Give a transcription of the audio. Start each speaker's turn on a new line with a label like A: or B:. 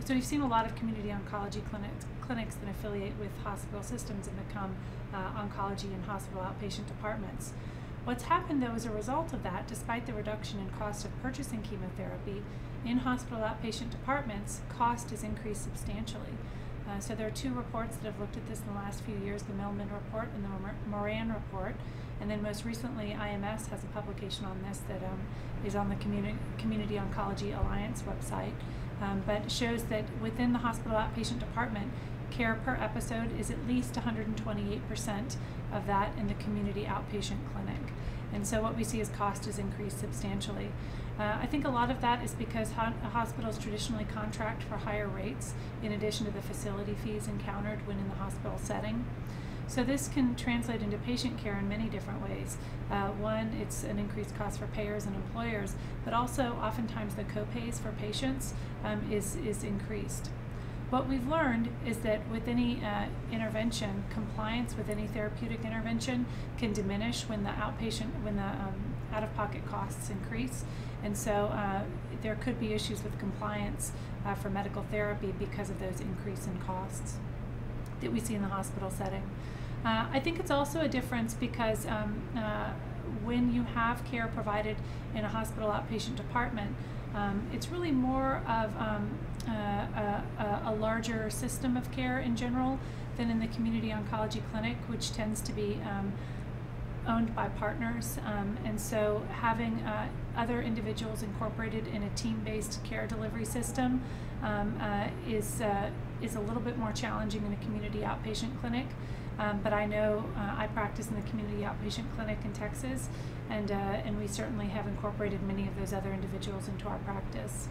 A: So we've seen a lot of community oncology clinics that affiliate with hospital systems and become oncology and hospital outpatient departments. What's happened, though, as a result of that, despite the reduction in cost of purchasing chemotherapy, in hospital outpatient departments, cost has increased substantially. So there are two reports that have looked at this in the last few years, the Millman report and the Moran report, and then most recently IMS has a publication on this that is on the Community Oncology Alliance website, but shows that within the hospital outpatient department, care per episode is at least 128% of that in the community outpatient clinic. And so what we see is cost has increased substantially. I think a lot of that is because hospitals traditionally contract for higher rates in addition to the facility fees encountered when in the hospital setting. So this can translate into patient care in many different ways. One, it's an increased cost for payers and employers, but also oftentimes the copays for patients is increased. What we've learned is that with any intervention, compliance with any therapeutic intervention can diminish when the out-of-pocket costs increase, and so there could be issues with compliance for medical therapy because of those increase in costs that we see in the hospital setting. I think it's also a difference because when you have care provided in a hospital outpatient department, it's really more of a larger system of care in general than in the community oncology clinic, which tends to be owned by partners, and so having other individuals incorporated in a team-based care delivery system is a little bit more challenging in a community outpatient clinic. But I know I practice in the community outpatient clinic in Texas, and we certainly have incorporated many of those other individuals into our practice.